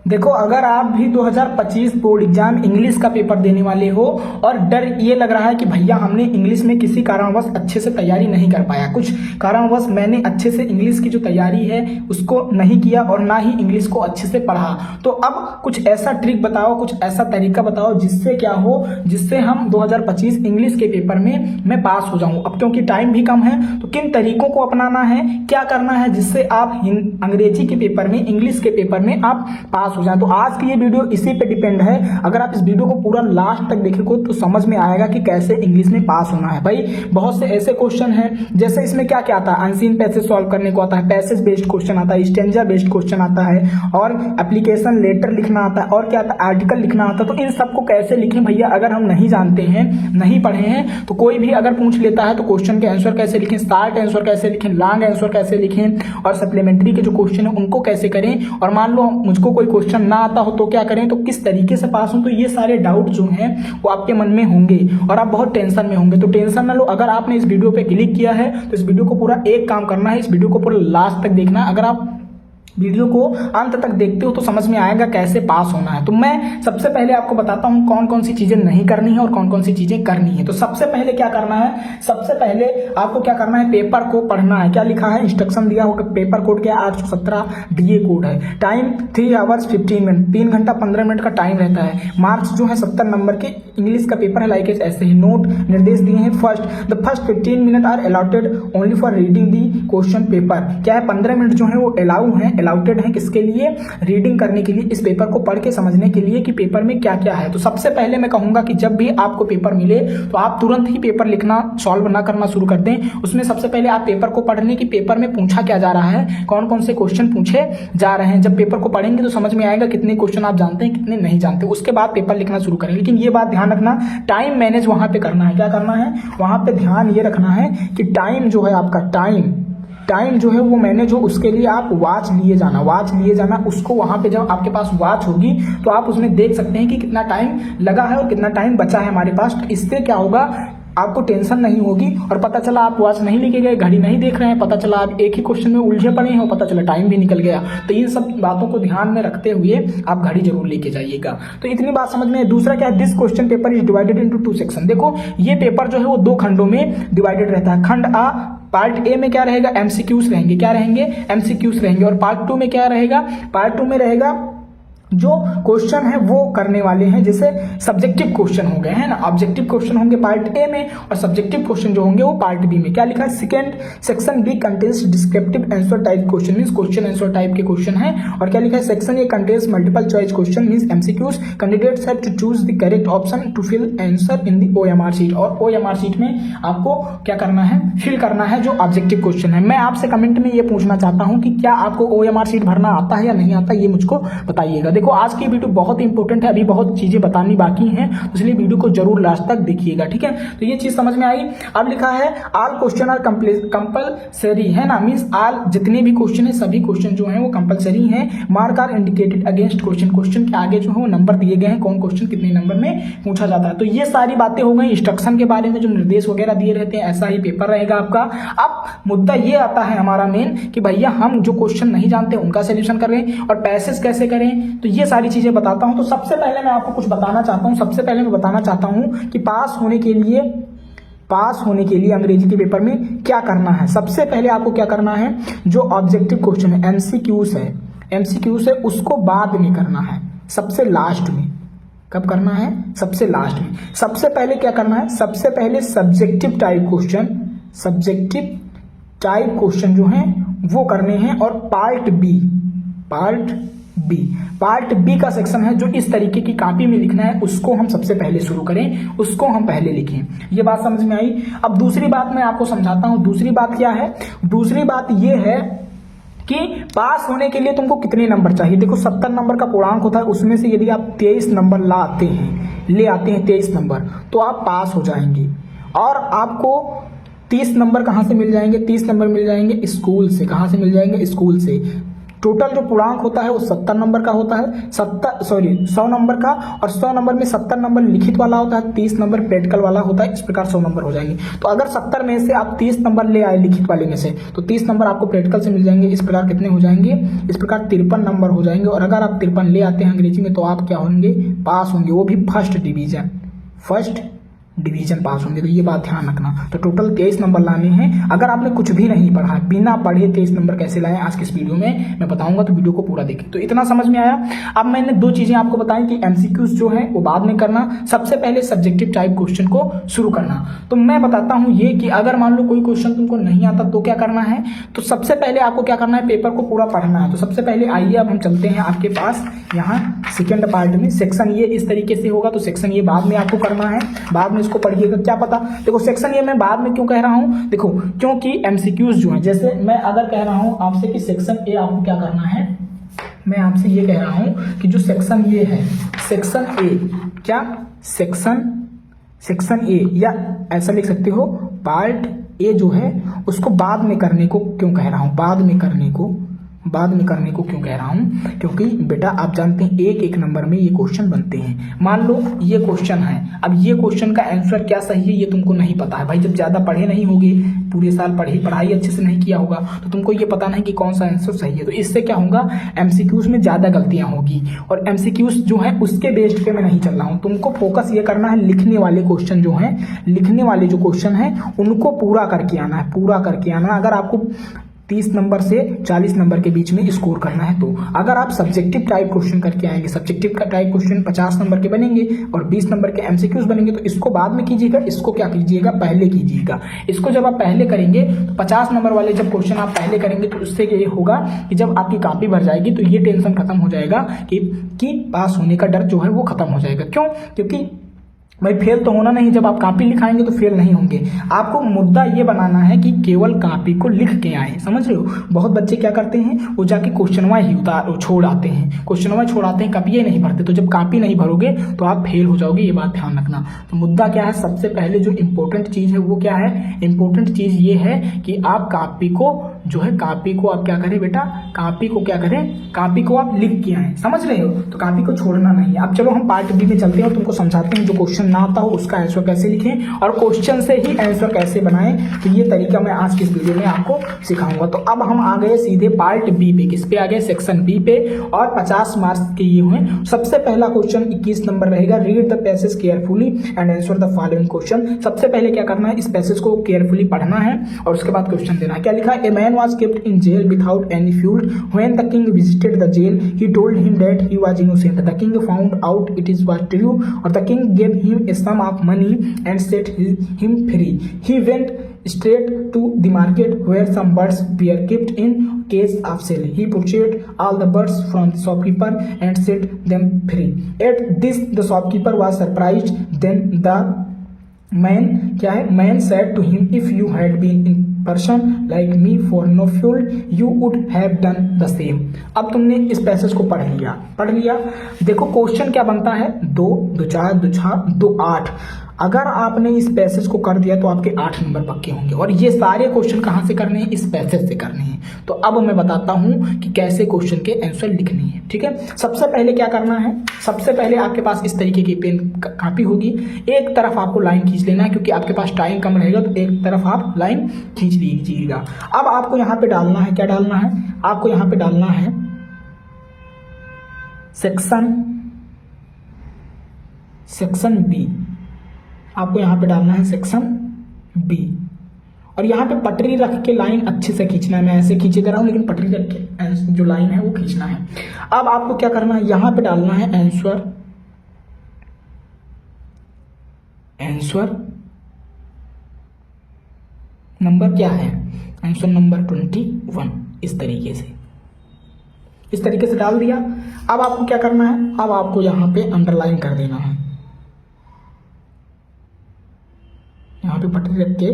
देखो, अगर आप भी 2025 बोर्ड एग्जाम इंग्लिश का पेपर देने वाले हो और डर ये लग रहा है कि भैया हमने इंग्लिश में किसी कारणवश अच्छे से तैयारी नहीं कर पाया, कुछ कारणवश मैंने अच्छे से इंग्लिश की जो तैयारी है उसको नहीं किया और ना ही इंग्लिश को अच्छे से पढ़ा, तो अब कुछ ऐसा ट्रिक बताओ, कुछ ऐसा तरीका बताओ जिससे क्या हो, जिससे हम 2025 इंग्लिश के पेपर में मैं पास हो जाऊं। अब क्योंकि टाइम भी कम है तो किन तरीकों को अपनाना है, क्या करना है जिससे आप अंग्रेजी के पेपर में, इंग्लिश के पेपर में आप पास हो जाए। तो आज की ये वीडियो इसी पे डिपेंड है। अगर आप इस वीडियो को पूरा लास्ट तक देखोगे तो समझ में आएगा कि कैसे इंग्लिश में पास होना है। भाई बहुत से ऐसे क्वेश्चन हैं, जैसे इसमें क्या क्या आता है, अनसीन पैसेज सॉल्व करने को आता है, पैसेज बेस्ड क्वेश्चन आता है, स्टेंजा बेस्ड क्वेश्चन आता है, और एप्लीकेशन लेटर लिखना आता है, और क्या आता है, आर्टिकल लिखना आता है। तो इन सबको कैसे लिखें भैया, अगर हम नहीं जानते हैं, नहीं पढ़े हैं, तो कोई भी अगर पूछ लेता है तो क्वेश्चन के आंसर कैसे लिखें, शॉर्ट आंसर कैसे लिखें, लॉन्ग आंसर कैसे लिखें, और सप्लीमेंट्री के जो क्वेश्चन है उनको कैसे करें, और मान लो मुझको कोई क्वेश्चन ना आता हो तो क्या करें, तो किस तरीके से पास हो। तो ये सारे डाउट जो हैं वो आपके मन में होंगे और आप बहुत टेंशन में होंगे। तो टेंशन ना लो, अगर आपने इस वीडियो पे क्लिक किया है तो इस वीडियो को पूरा एक काम करना है, इस वीडियो को पूरा लास्ट तक देखना है। अगर आप वीडियो को अंत तक देखते हो तो समझ में आएगा कैसे पास होना है। तो मैं सबसे पहले आपको बताता हूं कौन कौन सी चीजें नहीं करनी है और कौन कौन सी चीजें करनी है। तो सबसे पहले क्या करना है, सबसे पहले आपको क्या करना है, पेपर को पढ़ना है। क्या लिखा है, इंस्ट्रक्शन दिया होगा, पेपर कोड क्या 817 डीए कोड है, टाइम 3 आवर्स 15 मिनट, 3 घंटा 15 मिनट का टाइम रहता है, मार्क्स जो है 70 नंबर के इंग्लिश का पेपर है, लाइक ऐसे ही नोट निर्देश दिए हैं। The first 15 minute are allotted only for reading the question paper. क्या है, 15 मिनट जो है वो अलाउटेड है किसके लिए, रीडिंग करने के लिए, इस पेपर को पढ़ के समझने के लिए कि पेपर में क्या क्या है। तो सबसे पहले मैं कहूंगा कि जब भी आपको पेपर मिले तो आप तुरंत ही पेपर लिखना, सॉल्व ना करना शुरू कर दें। उसमें सबसे पहले आप पेपर को पढ़ लें कि पेपर में पूछा क्या जा रहा है, कौन कौन से क्वेश्चन पूछे जा रहे हैं। जब पेपर को पढ़ेंगे तो समझ में आएगा कितने क्वेश्चन आप जानते हैं, कितने नहीं जानते। उसके बाद पेपर लिखना शुरू करें। लेकिन ये बात ध्यान रखना, टाइम मैनेज वहां पे करना है। क्या करना है, वहां पे ध्यान ये रखना है कि टाइम जो है आपका, टाइम जो है वो मैनेज हो, उसके लिए आप वॉच लिए जाना। उसको वहां पे जब आपके पास वॉच होगी तो आप उसमें देख सकते हैं कि कितना टाइम लगा है और कितना टाइम बचा है हमारे पास। तो इससे क्या होगा, आपको टेंशन नहीं होगी और पता चला आप वॉच नहीं लेके गए, घड़ी नहीं देख रहे हैं, पता चला आप एक ही क्वेश्चन में उलझे पड़े हैं और पता चला टाइम भी निकल गया। तो इन सब बातों को ध्यान में रखते हुए आप घड़ी जरूर लेके जाइएगा। तो इतनी बात समझ में है। दूसरा क्या है, this question paper is divided into 2 section. देखो ये पेपर जो है वो 2 खंडों में डिवाइडेड रहता है। खंड आ, पार्ट ए में क्या रहेगा, एमसीक्यूज रहेंगे, क्या रहेंगे, एमसीक्यूज रहेंगे। और पार्ट 2 में क्या रहेगा, पार्ट 2 में रहेगा जो क्वेश्चन है वो करने वाले हैं, जैसे सब्जेक्टिव क्वेश्चन हो गए हैं ना, ऑब्जेक्टिव क्वेश्चन होंगे पार्ट ए में और सब्जेक्टिव क्वेश्चन जो होंगे वो पार्ट बी में। क्या लिखा है, second section B contains descriptive answer type question, means question answer type के क्वेश्चन है। और क्या लिखा है, section A contains multiple choice question, means MCQs, candidates have to choose the correct option to fill answer in the OMR sheet. और OMR sheet में आपको क्या करना है, फिल करना है जो ऑब्जेक्टिव क्वेश्चन है। मैं आपसे कमेंट में ये पूछना चाहता हूं कि क्या आपको ओएमआर शीट भरना आता है या नहीं आता, ये मुझको बताइएगा। देखो आज की वीडियो बहुत इंपॉर्टेंट है, अभी बहुत चीजें बतानी बाकी हैं, तो इसलिए वीडियो को जरूर लास्ट तक देखिएगा, ठीक है। तो ये चीज समझ में आई। अब लिखा है ऑल क्वेश्चन आर कंपलसरी, है ना, मींस ऑल जितने भी क्वेश्चन है सभी क्वेश्चन जो हैं वो कंपलसरी हैं। Mark are indicated against question, question के आगे जो है वो नंबर दिए गए हैं, कौन क्वेश्चन कितने नंबर में पूछा जाता है। तो ये सारी बातें हो गई इंस्ट्रक्शन के बारे में, जो निर्देश वगैरह दिए रहते हैं, ऐसा ही पेपर रहेगा आपका। अब मुद्दा ये आता है हमारा मेन कि भैया हम जो क्वेश्चन नहीं जानते उनका सोल्यूशन करें और पैसेज कैसे करें। तो ये सारी चीजें बताता हूं। तो सबसे पहले मैं आपको कुछ बताना चाहता हूं, सबसे पहले मैं बताना चाहता हूं कि पास होने के लिए अंग्रेजी के पेपर में क्या करना है। सबसे पहले आपको क्या करना है, जो ऑब्जेक्टिव क्वेश्चन है, एमसीक्यूज है, उसको बाद में करना है, सबसे लास्ट में। कब करना है, सबसे लास्ट में। सबसे पहले क्या करना है, सबसे पहले सब्जेक्टिव टाइप क्वेश्चन जो हैं वो करने हैं। और पार्ट बी का सेक्शन है जो इस तरीके की कॉपी में लिखना है, उसको हम सबसे पहले शुरू करें, उसको हम पहले लिखें। ये बात समझ में आई। अब दूसरी बात मैं आपको समझाता हूं। दूसरी बात क्या है, दूसरी बात ये है कि पास होने के लिए तुमको कितने नंबर चाहिए। देखो 70 नंबर का पूर्णांक होता है, उसमें से यदि आप 23 नंबर ले आते हैं 23 नंबर, तो आप पास हो जाएंगे। और आपको 30 नंबर कहां से मिल जाएंगे, 30 नंबर मिल जाएंगे स्कूल से। कहां से मिल जाएंगे, स्कूल से। टोटल जो पूर्णांक होता है वो 70 नंबर का होता है, 100 नंबर का, और 100 नंबर में 70 नंबर लिखित वाला होता है, 30 नंबर प्रैक्टिकल वाला होता है। इस प्रकार 100 नंबर हो जाएंगे। तो अगर 70 में से आप 30 नंबर ले आए लिखित वाले में से, तो 30 नंबर आपको प्रैक्टिकल से मिल जाएंगे। इस प्रकार कितने हो जाएंगे? इस प्रकार 53 नंबर हो जाएंगे। और अगर आप 53 ले आते हैं अंग्रेजी में, तो आप क्या होंगे? पास होंगे, वो भी फर्स्ट डिवीजन पास होंगे। तो ये बात ध्यान रखना। तो टोटल 23 नंबर लाने हैं। अगर आपने कुछ भी नहीं पढ़ा, बिना पढ़े 23 नंबर कैसे लाएं, आज के इस वीडियो में मैं बताऊंगा। तो वीडियो को पूरा देखें। तो इतना समझ में आया। अब मैंने दो चीजें आपको बताई कि एमसीक्यूज जो है वो बाद में करना, सबसे पहले सब्जेक्टिव टाइप क्वेश्चन को शुरू करना। तो मैं बताता हूं ये कि अगर मान लो कोई क्वेश्चन तुमको नहीं आता तो क्या करना है। तो सबसे पहले आपको क्या करना है, पेपर को पूरा पढ़ना है। तो सबसे पहले आइए अब हम चलते हैं आपके पास यहाँ सेकेंड पार्ट में। सेक्शन ये इस तरीके से होगा। तो सेक्शन ये बाद में आपको करना है, बाद में इसको पढ़िएगा। क्या पता, देखो सेक्शन ये मैं बाद में क्यों कह रहा हूं, देखो क्योंकि एमसीक्यूज जो है, जैसे मैं अगर कह रहा हूं आपसे कि सेक्शन ए आपको क्या करना है, मैं आपसे ये कह रहा हूं कि जो सेक्शन ये है, सेक्शन ए, क्या सेक्शन ए, या ऐसा लिख सकते हो पार्ट ए जो है उसको बाद में करने को क्यों कह रहा हूं, बाद में करने को क्यों कह रहा हूं, क्योंकि बेटा आप जानते हैं एक एक नंबर में ये क्वेश्चन बनते हैं। मान लो ये क्वेश्चन है, अब ये क्वेश्चन का आंसर क्या सही है ये तुमको नहीं पता है भाई। जब ज्यादा पढ़े नहीं होगे, पूरे साल पढ़ाई अच्छे से नहीं किया होगा, तो तुमको ये पता नहीं कि कौन सा आंसर सही है। तो इससे क्या होगा, एमसीक्यूज में ज्यादा गलतियां होगी। और एमसीक्यूज जो है उसके बेस्ड पे मैं नहीं चल रहा हूं। तुमको फोकस ये करना है, लिखने वाले क्वेश्चन जो है, लिखने वाले जो क्वेश्चन है उनको पूरा करके आना है, अगर आपको 30 नंबर से 40 नंबर के बीच में स्कोर करना है। तो अगर आप सब्जेक्टिव टाइप क्वेश्चन करके आएंगे, सब्जेक्टिव का टाइप क्वेश्चन 50 नंबर के बनेंगे और 20 नंबर के एमसीक्यूज बनेंगे, तो इसको बाद में कीजिएगा, इसको क्या कीजिएगा, पहले कीजिएगा। इसको जब आप पहले करेंगे तो 50 नंबर वाले जब क्वेश्चन आप पहले करेंगे, तो उससे ये होगा कि जब आपकी कॉपी भर जाएगी तो ये टेंशन खत्म हो जाएगा कि पास होने का डर जो है वो खत्म हो जाएगा। क्यों? क्योंकि भाई फेल तो होना नहीं, जब आप कॉपी लिखाएंगे तो फेल नहीं होंगे। आपको मुद्दा ये बनाना है कि केवल कॉपी को लिख के आए, समझ रहे हो। बहुत बच्चे क्या करते हैं, वो जाके क्वेश्चनवा ही छोड़ आते हैं, कॉपी नहीं भरते। तो जब कॉपी नहीं भरोगे तो आप फेल हो जाओगे, ये बात ध्यान रखना। तो मुद्दा क्या है, सबसे पहले जो इंपॉर्टेंट चीज है वो क्या है, इंपॉर्टेंट चीज ये है कि आप कॉपी को आप क्या करें बेटा, कॉपी को आप लिख के आए, समझ रहे हो। तो कॉपी को छोड़ना नहीं। अब चलो हम पार्ट बी में चलते हैं और तुमको समझाते हैं जो क्वेश्चन ना आता हो उसका आंसर कैसे लिखें और क्वेश्चन से ही आंसर कैसे बनाएं। तो ये तरीका मैं आज की इस वीडियो में आपको सिखाऊंगा। तो अब हम आ गए सीधे पार्ट बी पे। किस पे आ गए, सेक्शन बी पे, और 50 मार्क्स के ये हुए। सबसे पहला क्वेश्चन 21 नंबर रहेगा, read the passage carefully and answer the following question. सबसे पहले क्या करना है, इस पैसेज को केयरफुली पढ़ना है और उसके बाद क्वेश्चन देना है। क्या लिखा है, a man was kept in jail without any fuel. When the king visited the jail, he told him that he was innocent. The king found out it was true, or the king gave him a sum of money and set him free. He went straight to the market where some birds were kept in cage of sale. He purchased all the birds from the shopkeeper and set them free. At this, the shopkeeper was surprised. Then the man said to him, if you had been in person like me for no fuel, you would have done the same. अब तुमने इस passage को पढ़ लिया। देखो question क्या बनता है, 2 2 4 2 6 2 8। अगर आपने इस पैसेज को कर दिया तो आपके 8 नंबर पक्के होंगे। और ये सारे क्वेश्चन कहाँ से करने हैं, इस पैसेज से करने हैं। तो अब मैं बताता हूं कि कैसे क्वेश्चन के आंसर लिखने हैं, ठीक है। सबसे पहले क्या करना है, सबसे पहले आपके पास इस तरीके की पेन कॉपी होगी। एक तरफ आपको लाइन खींच लेना है, क्योंकि आपके पास टाइम कम रहेगा, तो एक तरफ आप लाइन खींच लीजिएगा। अब आपको यहाँ पे डालना है, क्या डालना है, आपको यहाँ पे डालना है सेक्शन बी। आपको यहाँ पे डालना है सेक्शन बी, और यहाँ पे पटरी रख के लाइन अच्छे से खींचना है। मैं ऐसे खींचे कर रहा हूँ, लेकिन पटरी रख के जो लाइन है वो खींचना है। अब आपको क्या करना है, यहाँ पे डालना है आंसर नंबर क्या है, आंसर नंबर 21। इस तरीके से डाल दिया। अब आपको क्या करना है, अब आपको यहाँ पे अंडरलाइन कर देना है, यहाँ पे पटरी रख के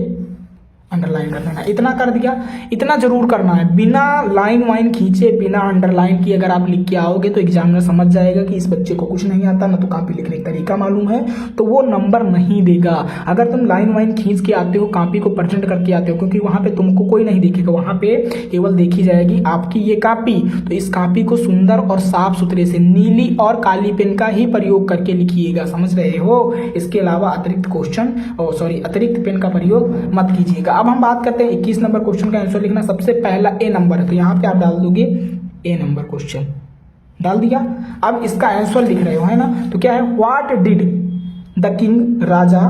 अंडरलाइन कर देना। इतना कर दिया, इतना जरूर करना है, बिना लाइन वाइन खींचे, बिना अंडरलाइन किए अगर आप लिख के आओगे तो एग्जामिनर समझ जाएगा कि इस बच्चे को कुछ नहीं आता, ना तो कॉपी लिखने का तरीका मालूम है, तो वो नंबर नहीं देगा। अगर तुम लाइन वाइन खींच के आते हो, कॉपी को प्रेजेंट करके आते हो, क्योंकि वहां पे तुमको कोई नहीं देखेगा, वहां पे केवल देखी जाएगी आपकी ये कॉपी। तो इस कॉपी को सुंदर और साफ सुथरे से नीली और काली पेन का ही प्रयोग करके लिखिएगा, समझ रहे हो। इसके अलावा अतिरिक्त क्वेश्चन अतिरिक्त पेन का प्रयोग मत कीजिएगा। अब हम बात करते हैं 21 नंबर क्वेश्चन का आंसर लिखना। सबसे पहला ए नंबर है, तो यहाँ पे आप डाल दोगे ए नंबर क्वेश्चन, डाल दिया। अब इसका आंसर लिख रहे हो, है ना, तो क्या है, व्हाट डिड द किंग, राजा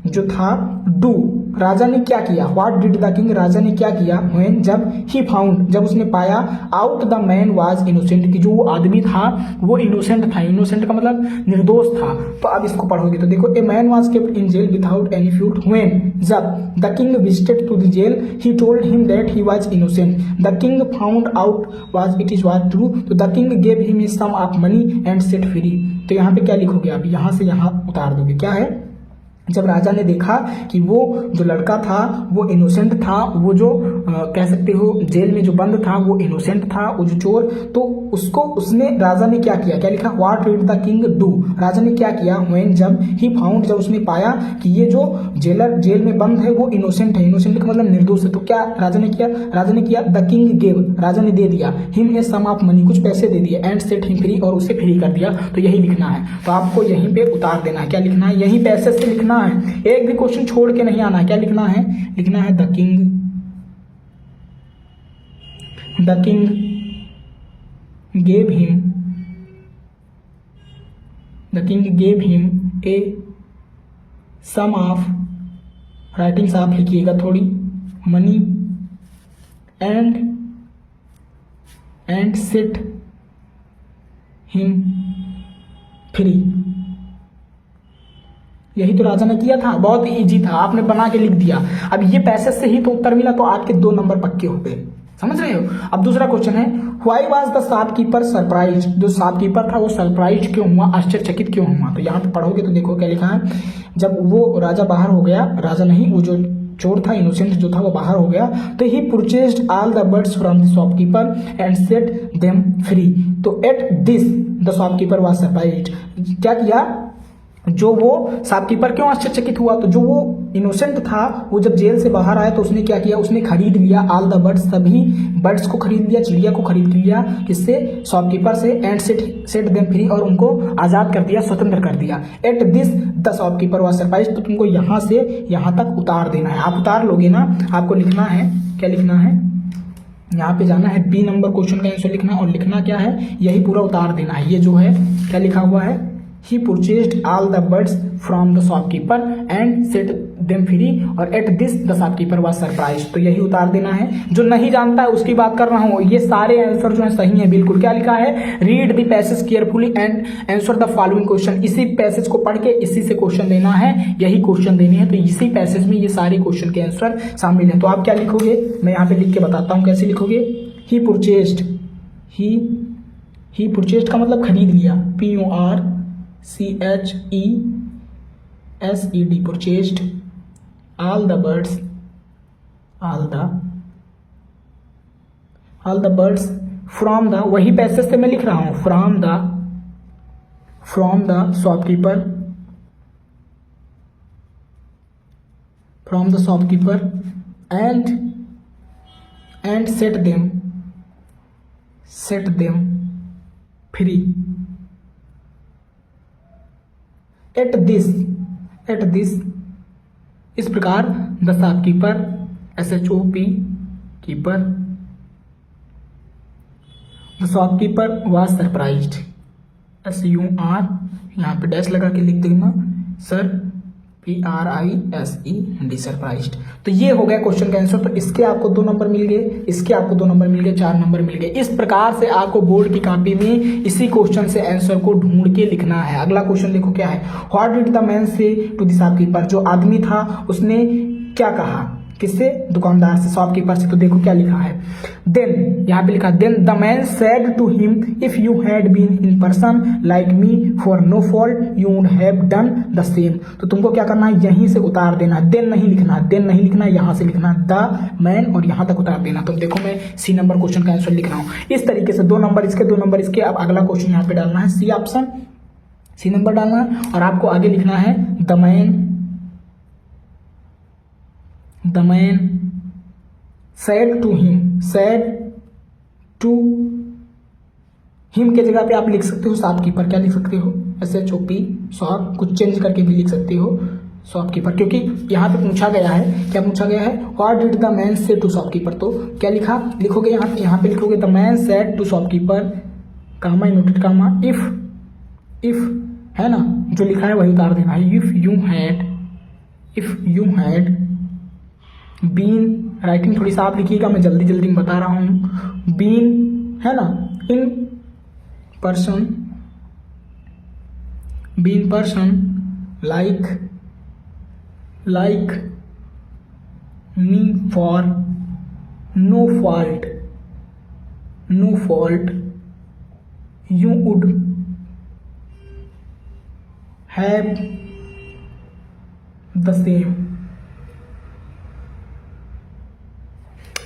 जो था, डू, राजा ने क्या किया, व्हाट डिड द किंग, राजा ने क्या किया, व्हेन, जब, ही फाउंड, जब उसने पाया, out the man was innocent, कि जो वो आदमी था वो इनोसेंट था। इनोसेंट का मतलब निर्दोष था। तो अब इसको पढ़ोगे तो देखो, a man was kept in jail without any fault when, जब the king visited to the jail he told him that he was innocent, the king found out was it is was true, तो the king gave him a sum of money and set free. तो यहाँ पे क्या लिखोगे आप, यहाँ से यहाँ उतार दोगे, क्या है, जब राजा ने देखा कि वो जो लड़का था वो इनोसेंट था, वो जो कह सकते हो जेल में जो बंद था वो इनोसेंट था, वो जो चोर, तो उसको उसने, राजा ने क्या किया, क्या लिखा, what did the king do, राजा ने क्या किया, व्हेन, जब, ही फाउंड, जब उसने पाया कि ये जो जेलर जेल में बंद है वो इनोसेंट है, इनोसेंट का मतलब निर्दोष है, तो क्या राजा ने किया, राजा ने किया, द किंग गेव, राजा ने दे दिया, him a sum of money, कुछ पैसे दे दिए, एंड सेट हिम फ्री, और उसे फ्री कर दिया। तो यही लिखना है, तो आपको यहीं पे उतार देना है, क्या लिखना है, यहीं पैसे से लिखना है, एक भी क्वेश्चन छोड़ के नहीं आना है। क्या लिखना है, लिखना है the king gave him, the king gave him a sum of, writing साफ लिखिएगा थोड़ी, money and set him free. यही तो राजा ने किया था, बहुत ही इजी था, आपने बना के लिख दिया। अब ये पैसे से ही तो उत्तर मिला, तो आपके 2 नंबर पक्के हो गए, समझ रहे हो। अब दूसरा क्वेश्चन है, why was the shopkeeper surprise, जो शॉपकीपर था वो सरप्राइज क्यों हुआ, आश्चर्यचकित क्यों हुआ। तो यहाँ पे पढ़ोगे तो देखो क्या लिखा है, जब वो राजा बाहर हो गया, राजा नहीं, वो जो चोर था, इनोसेंट जो था वो बाहर हो गया, तो he purchased all the birds from the shopkeeper and set them free. तो at this the shopkeeper was surprised, क्या किया, जो वो शॉपकीपर क्यों आश्चर्यचकित हुआ, तो जो वो इनोसेंट था वो जब जेल से बाहर आया तो उसने क्या किया, उसने खरीद लिया ऑल द बर्ड्स, सभी बर्ड्स को खरीद लिया, चिड़िया को खरीद लिया, किससे, शॉपकीपर से, एंड सेट देम फ्री, और उनको आजाद कर दिया, स्वतंत्र कर दिया। Eight this the shopkeeper was surprised, तो तुमको यहाँ से यहाँ तक उतार देना है। आप उतार लोगे ना, आपको लिखना है, क्या लिखना है, यहाँ पे जाना है, बी नंबर क्वेश्चन का आंसर लिखना, और लिखना क्या है, यही पूरा उतार देना है। ये जो है क्या लिखा हुआ है, he purchased all the birds from the shopkeeper and set them free, और at this the shopkeeper was surprised। तो यही उतार देना है। जो नहीं जानता है उसकी बात कर रहा हूँ, ये सारे आंसर जो है सही है बिल्कुल। क्या लिखा है, read the passage carefully and answer the following question, इसी पैसेज को पढ़ के इसी से क्वेश्चन देना है, यही क्वेश्चन देने हैं। तो इसी पैसेज में ये सारे क्वेश्चन के आंसर शामिल है। तो आप क्या लिखोगे, मैं यहाँ पे लिख के बताता हूँ कैसे लिखोगे। ही परचेज्ड, ही परचेज्ड का मतलब खरीद लिया, PURCHESED, purchased all the birds from the, वही पैसेज से मैं लिख रहा हूं, from the shopkeeper and set them free at this, इस प्रकार the shopkeeper, SHOP keeper, the shopkeeper was surprised, SUR, यहाँ पे डैश लगा के लिख देना, सर PRISED, सरप्राइज्ड। तो ये हो गया क्वेश्चन का आंसर। तो इसके आपको 2 नंबर मिल गए, इसके आपको 2 नंबर मिल गए, 4 नंबर मिल गए। इस प्रकार से आपको बोर्ड की कॉपी में इसी क्वेश्चन से आंसर को ढूंढ के लिखना है। अगला क्वेश्चन देखो क्या है, what did the man say to the shopkeeper, जो आदमी था उसने क्या कहा, किससे? दुकानदार से, शॉपकीपर से। तो देखो क्या लिखा है, देन, यहाँ पे लिखा then the man said to him if you had been in person like me for no fault you would have done the same. तो तुमको क्या करना है, यहीं से उतार देना, देन नहीं लिखना, देन नहीं लिखना, यहाँ से लिखना द मैन और यहाँ तक उतार देना। तो देखो मैं सी नंबर क्वेश्चन का आंसर लिख रहा हूँ इस तरीके से, 2 नंबर इसके 2 नंबर इसके। अब अगला क्वेश्चन यहाँ पे डालना है सी ऑप्शन, सी नंबर डालना है और आपको आगे लिखना है the man said to him, said to him के जगह पे आप लिख सकते हो शॉपकीपर। क्या लिख सकते हो? SHOP, शॉप, कुछ चेंज करके भी लिख सकते हो शॉपकीपर, क्योंकि यहाँ पे पूछा गया है, क्या पूछा गया है, what did the man say to shopkeeper. तो क्या लिखोगे यहाँ पे लिखोगे the man said to shopkeeper, comma inverted comma, if है ना, जो लिखा है वही उतार देना है। If you had been, writing थोड़ी सा आप लिखिएगा, मैं जल्दी जल्दी में बता रहा हूँ। बीन है ना, in person like me for no fault you would have the same।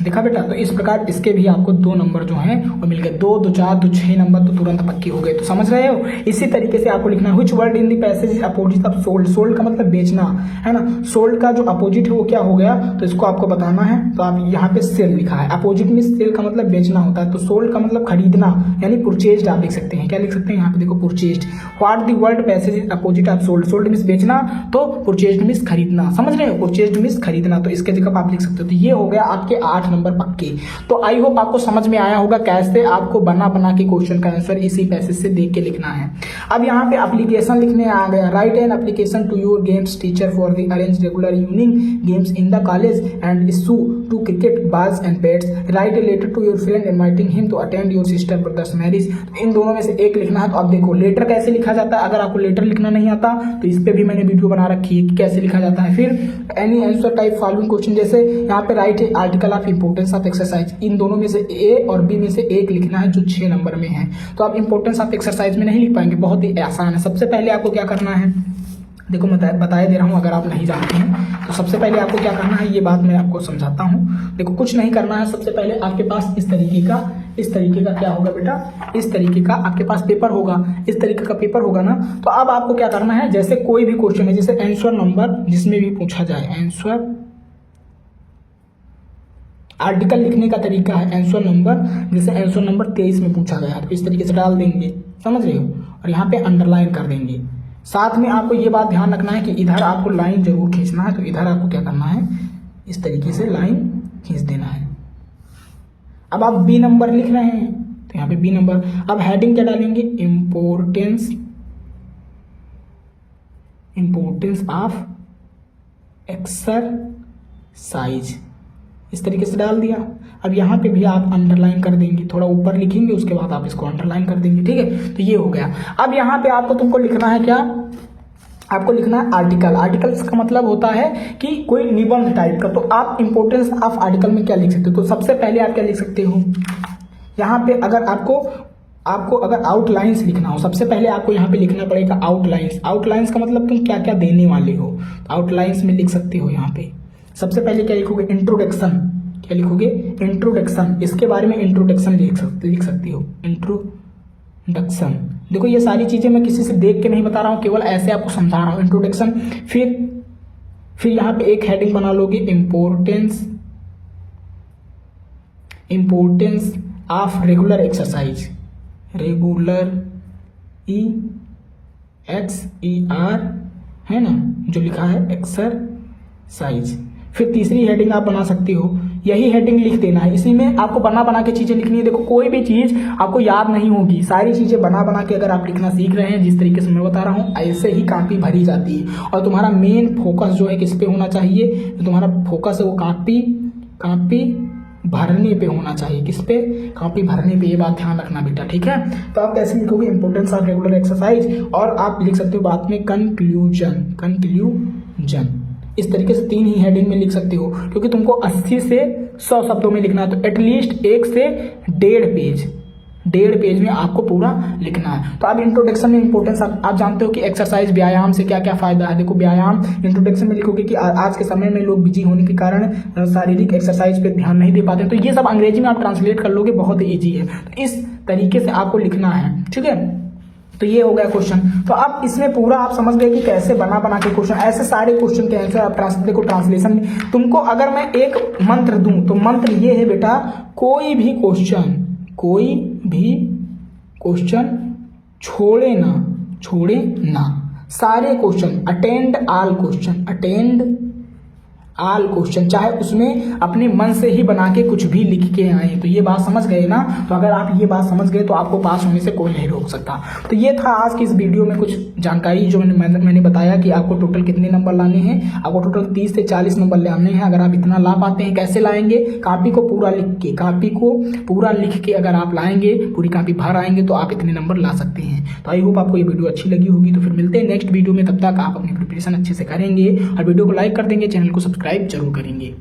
देखा बेटा, तो इस प्रकार इसके भी आपको 2 नंबर जो हैं वो मिल गए, 2, 2, 4, 2, 6 नंबर तो तुरंत पक्के हो गए। तो समझ रहे हो, इसी तरीके से आपको लिखना है which word in the passage is opposite of sold. Sold का मतलब बेचना है ना, सोल्ड का जो अपोजिट है वो क्या हो गया, तो इसको आपको बताना है। तो आप यहाँ पे सेल लिखा है, अपोजिट में सेल का मतलब बेचना होता है, तो सोल्ड का मतलब खरीदना यानी परचेज्ड आप लिख सकते हैं। क्या लिख सकते हैं यहाँ पे, देखो purchased. What the word passage is opposite of sold, sold means बेचना, तो परचेज्ड मींस खरीदना। समझ रहे हो, परचेज्ड मींस खरीदना, तो इसके जगह आप लिख सकते हो। तो ये हो गया आपके 8 नंबर पक्के। तो आई होप आपको समझ में आया होगा कैसे आपको बना के क्वेश्चन का आंसर इसी पैसेज से देख के लिखना है। अब यहाँ पे एप्लीकेशन लिखने आ गया, write an application to your games teacher for the arrange regular evening games in the college and issue two cricket balls and bats. Write a letter to your friend inviting him to attend your sister brothers marriage. इन दोनों में से एक लिखना है। तो अब देखो लेटर कैसे लिखा जाता है, अगर आपको लेटर लिखना नहीं आता तो इस पे भी मैंने वीडियो बना रखी है कि कैसे लिखा जाता है। फिर any answer type following question, जैसे यहाँ पे write a article of importance of exercise. इन दोनों में से ए और बी में से एक लिखना है जो 6 नंबर में है। तो आप इंपोर्टेंस ऑफ एक्सरसाइज में नहीं लिख पाएंगे, बहुत ही आसान है। सबसे पहले आपको क्या करना है, देखो मैं बताया दे रहा हूँ, अगर आप नहीं जानते हैं तो सबसे पहले आपको क्या करना है, ये बात मैं आपको समझाता हूँ। देखो कुछ नहीं करना है, सबसे पहले आपके पास इस तरीके का क्या होगा बेटा, इस तरीके का आपके पास पेपर होगा, इस तरीके का पेपर होगा ना। तो अब आपको क्या करना है, जैसे कोई भी क्वेश्चन है, जैसे आंसर नंबर जिसमें भी पूछा जाए, आंसर आर्टिकल लिखने का तरीका है आंसर नंबर, जैसे आंसर नंबर 23 में पूछा गया तो इस तरीके से डाल देंगे, समझ रहे हो, और यहाँ पे अंडरलाइन कर देंगे। साथ में आपको ये बात ध्यान रखना है कि इधर आपको लाइन जरूर खींचना है, तो इधर आपको क्या करना है, इस तरीके से लाइन खींच देना है। अब आप बी नंबर लिख रहे हैं तो यहाँ पे बी नंबर। अब हेडिंग क्या डालेंगे, इंपोर्टेंस ऑफ एक्सरसाइज, इस तरीके से डाल दिया। अब यहाँ पे भी आप अंडरलाइन कर देंगे, थोड़ा ऊपर लिखेंगे उसके बाद आप इसको अंडरलाइन कर देंगे, ठीक है। तो ये हो गया। अब यहाँ पे आपको तुमको लिखना है क्या, आपको लिखना है आर्टिकल। आर्टिकल्स का मतलब होता है कि कोई निबंध टाइप का। तो आप इंपोर्टेंस ऑफ आर्टिकल में क्या लिख सकते हो, तो सबसे पहले आप क्या लिख सकते हो, यहाँ पे अगर आपको अगर आउटलाइंस लिखना हो, सबसे पहले आपको यहाँ पे लिखना पड़ेगा आउटलाइंस। आउटलाइंस का मतलब तुम क्या क्या देने वाले हो, तो आउटलाइंस में लिख सकते हो। यहाँ पे सबसे पहले क्या लिखोगे, इंट्रोडक्शन। क्या लिखोगे, इंट्रोडक्शन। इसके बारे में इंट्रोडक्शन लिख सकते हो, इंट्रोडक्शन। देखो ये सारी चीजें मैं किसी से देख के नहीं बता रहा हूँ, केवल ऐसे आपको समझा रहा हूँ, इंट्रोडक्शन। फिर यहाँ पे एक हेडिंग बना लोगे, importance of regular exercise, regular EXER है ना, जो लिखा है एक्सरसाइज। फिर तीसरी हेडिंग आप बना सकते हो, यही हेडिंग लिख देना है। इसी में आपको बना के चीजें लिखनी है। देखो कोई भी चीज आपको याद नहीं होगी, सारी चीजें बना के अगर आप लिखना सीख रहे हैं, जिस तरीके से मैं बता रहा हूँ, ऐसे ही कॉपी भरी जाती है। और तुम्हारा मेन फोकस जो है किस पे होना चाहिए, तो तुम्हारा फोकस है वो कॉपी भरने पे होना चाहिए। किस पे, कॉपी भरने पे। ये बात ध्यान रखना बेटा, ठीक है। तो आप कैसे लिखोगे, इंपोर्टेंस ऑफ रेगुलर एक्सरसाइज, और आप लिख सकते हो बाद में कंक्लूजन। इस तरीके से 3 ही हेडिंग में लिख सकते हो, क्योंकि तुमको 80 से 100 शब्दों में लिखना है, तो एटलीस्ट 1 से 1.5 पेज में आपको पूरा लिखना है। तो अब इंट्रोडक्शन में इंपॉर्टेंस आप जानते हो कि एक्सरसाइज व्यायाम से क्या क्या फायदा है। देखो व्यायाम इंट्रोडक्शन में लिखोगे कि आज के समय में लोग बिजी होने के कारण शारीरिक एक्सरसाइज पे ध्यान नहीं दे पाते, तो ये सब अंग्रेजी में आप ट्रांसलेट कर लोगे, बहुत ईजी है। तो इस तरीके से आपको लिखना है, ठीक है। तो ये हो गया क्वेश्चन। तो अब इसमें पूरा आप समझ गए कि कैसे बना के क्वेश्चन, ऐसे सारे क्वेश्चन के आंसर आप देखो ट्रांसलेशन में। तुमको अगर मैं एक मंत्र दूं तो मंत्र ये है बेटा, कोई भी क्वेश्चन छोड़े ना, सारे क्वेश्चन, अटेंड ऑल क्वेश्चन, चाहे उसमें अपने मन से ही बना के कुछ भी लिख के आए। तो ये बात समझ गए ना। तो अगर आप ये बात समझ गए तो आपको पास होने से कोई नहीं रोक सकता। तो ये था आज की इस वीडियो में कुछ जानकारी जो मैंने बताया कि आपको टोटल कितने नंबर लाने हैं। आपको टोटल 30 से 40 नंबर लाने हैं। अगर आप इतना ला पाते हैं, कैसे लाएंगे, कापी को पूरा लिख के अगर आप लाएंगे, पूरी कापी भर आएंगे, तो आप इतने नंबर ला सकते हैं। तो आई होप आपको ये वीडियो अच्छी लगी होगी। तो फिर मिलते हैं नेक्स्ट वीडियो में, तब तक आप अपनी प्रिपरेशन अच्छे से करेंगे और वीडियो को लाइक कर देंगे, चैनल को सब्सक्राइब जरूर करेंगे।